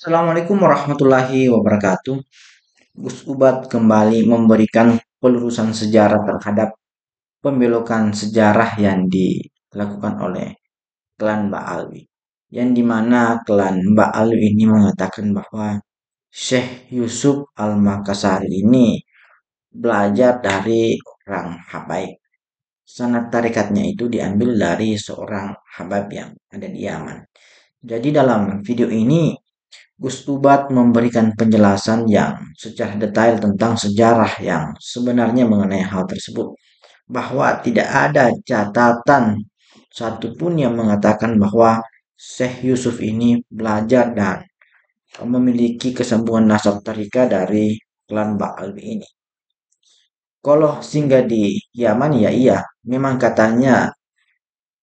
Assalamualaikum warahmatullahi wabarakatuh. Gus Ubat kembali memberikan pelurusan sejarah terhadap pembelokan sejarah yang dilakukan oleh klan Mbak Alwi. Yang dimana klan Mbak Alwi ini mengatakan bahwa Syekh Yusuf Al-Makassari ini belajar dari orang Habaib. Sanad tarikatnya itu diambil dari seorang Habab yang ada di Yaman. Jadi dalam video ini Gus Ubat memberikan penjelasan yang secara detail tentang sejarah yang sebenarnya mengenai hal tersebut, bahwa tidak ada catatan satupun yang mengatakan bahwa Syekh Yusuf ini belajar dan memiliki kesambungan nasab tarika dari klan Ba'alwi ini. Kalau singgah di Yaman ya iya, memang katanya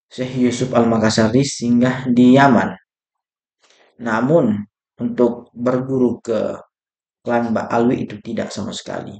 Syekh Yusuf Al-Makassari singgah di Yaman. Namun untuk berguru ke klan Mbak Alwi itu tidak sama sekali.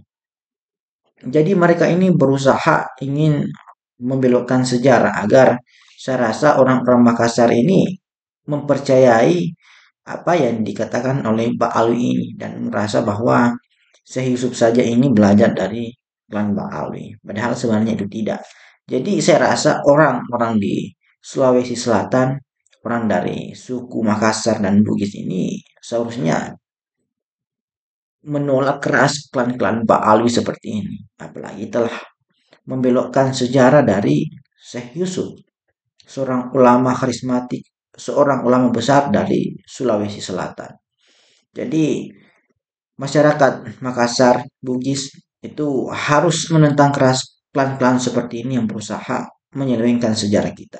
Jadi mereka ini berusaha ingin membelokkan sejarah agar saya rasa orang-orang Makassar ini mempercayai apa yang dikatakan oleh Mbak Alwi ini dan merasa bahwa Syekh Yusuf saja ini belajar dari klan Mbak Alwi. Padahal sebenarnya itu tidak. Jadi saya rasa orang-orang di Sulawesi Selatan, orang dari suku Makassar dan Bugis ini seharusnya menolak keras klan-klan Ba'alwi seperti ini. Apalagi telah membelokkan sejarah dari Syekh Yusuf, seorang ulama karismatik, seorang ulama besar dari Sulawesi Selatan. Jadi masyarakat Makassar, Bugis itu harus menentang keras klan-klan seperti ini yang berusaha menyelewengkan sejarah kita.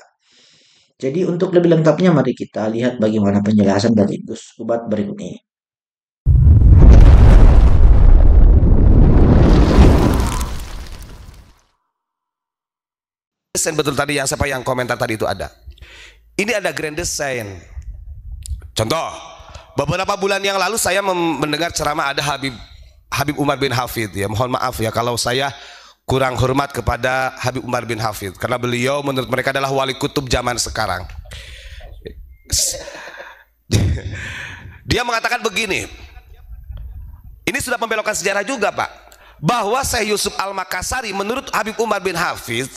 Jadi untuk lebih lengkapnya mari kita lihat bagaimana penjelasan dari Gus Ubat berikut ini. Desain betul tadi yang siapa yang komentar tadi itu ada. Ini ada grand design. Contoh, beberapa bulan yang lalu saya mendengar ceramah ada Habib Umar bin Hafid ya. Mohon maaf ya kalau saya kurang hormat kepada Habib Umar bin Hafid karena beliau menurut mereka adalah wali kutub zaman sekarang. Dia mengatakan begini. Ini sudah pembelokan sejarah juga, Pak. Bahwa Syekh Yusuf Al-Makassari menurut Habib Umar bin Hafid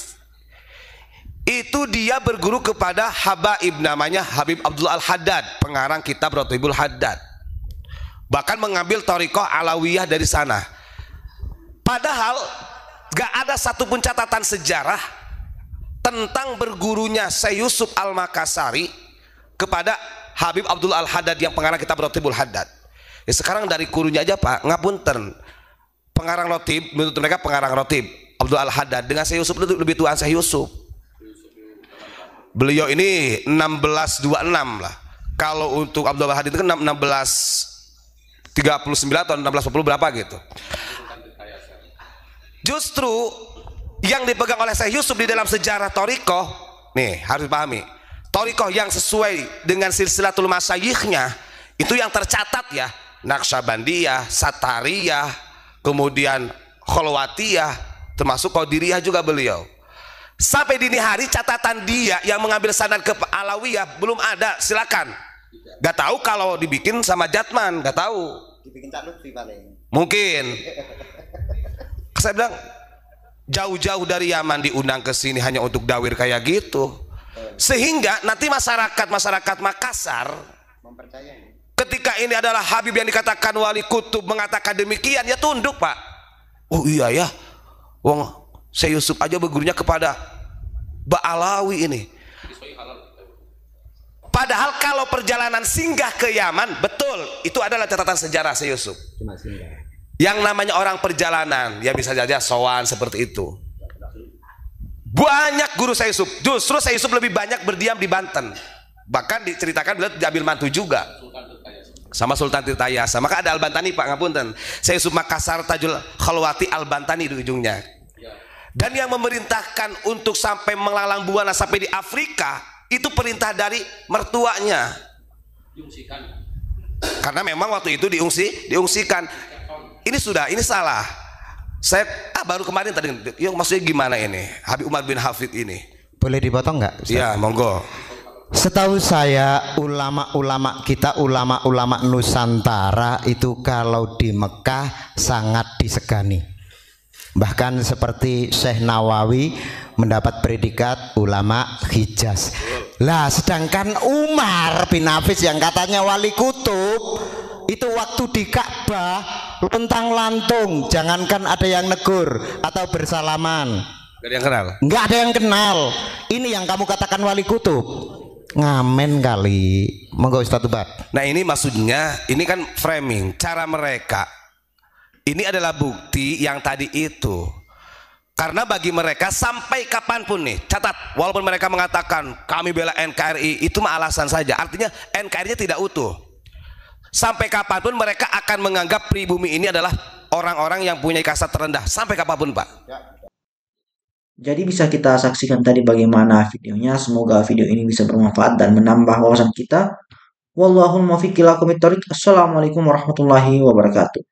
itu dia berguru kepada habaib namanya Habib Abdul Al-Haddad, pengarang kitab Rotibul Haddad, bahkan mengambil thariqah Alawiyah dari sana. Padahal gak ada satupun catatan sejarah tentang bergurunya Syekh Yusuf Al-Makassari kepada Habib Abdul Al-Haddad yang pengarang kitab Rotibul Haddad. Ya, sekarang dari gurunya aja Pak, ngapunten, pengarang Rotib, menurut mereka pengarang Rotib Abdul Al-Haddad dengan Syekh Yusuf itu lebih tua Syekh Yusuf. Beliau ini 1626 lah. Kalau untuk Abdul Hadid itu kan 1639 atau 1640 berapa gitu. Justru yang dipegang oleh Syekh Yusuf di dalam sejarah Thariqah, nih harus pahami, Thariqah yang sesuai dengan silsilatul masyayikhnya itu yang tercatat ya, Naqsyabandiyah, Satariyah, kemudian Kholwatiyah, termasuk Qadiriyah juga beliau. Sampai dini hari catatan dia yang mengambil sanad ke Alawiyah belum ada, silakan. Gak tahu kalau dibikin sama Jatman, gak tahu. Dibikin Cak Lutfi paling. Mungkin. Saya bilang jauh-jauh dari Yaman diundang ke sini hanya untuk dawir kayak gitu. Sehingga nanti masyarakat Makassar Mempercayai. ketika ini adalah Habib yang dikatakan wali kutub mengatakan demikian, ya tunduk Pak. Oh iya ya, wong Syekh Yusuf aja bergurunya kepada Ba'alawi ini. Padahal kalau perjalanan singgah ke Yaman, betul itu adalah catatan sejarah Syekh Yusuf. Cuma singgah. Yang namanya orang perjalanan, ya bisa saja sowan seperti itu. Banyak guru Syekh Yusuf, justru Syekh Yusuf lebih banyak berdiam di Banten. Bahkan diceritakan beliau diambil mantu juga sama Sultan Tirtayasa. Maka ada Al-Bantani Pak, ngapunten. Syekh Yusuf Makassar Tajul Khalwati Al-Bantani di ujungnya. Dan yang memerintahkan untuk sampai melalang buana sampai di Afrika itu perintah dari mertuanya. Diungsikan. Karena memang waktu itu diungsikan. Ini salah. Saya baru kemarin tadi, maksudnya gimana ini? Habib Umar bin Hafid ini. Boleh dipotong nggak? Iya, monggo. Setahu saya ulama-ulama kita, ulama-ulama Nusantara itu kalau di Mekah sangat disegani. Bahkan seperti Syekh Nawawi mendapat predikat ulama Hijaz. Lah sedangkan Umar bin Hafiz yang katanya wali kutub itu waktu di Ka'bah lontang lantung, jangankan ada yang negur atau bersalaman. Gak ada yang kenal. Nggak ada yang kenal. Ini yang kamu katakan wali kutub. Ngamen kali. Monggo Ustaz Ubat. Nah ini maksudnya, ini kan framing cara mereka. Ini adalah bukti yang tadi itu. Karena bagi mereka sampai kapanpun nih, catat, walaupun mereka mengatakan kami bela NKRI, itu mah alasan saja. Artinya NKRI-nya tidak utuh. Sampai kapanpun mereka akan menganggap pribumi ini adalah orang-orang yang punya kasat terendah. Sampai kapanpun, Pak. Jadi bisa kita saksikan tadi bagaimana videonya. Semoga video ini bisa bermanfaat dan menambah wawasan kita. Wallahul muwaffiq ila aqwamit thoriq. Assalamualaikum warahmatullahi wabarakatuh.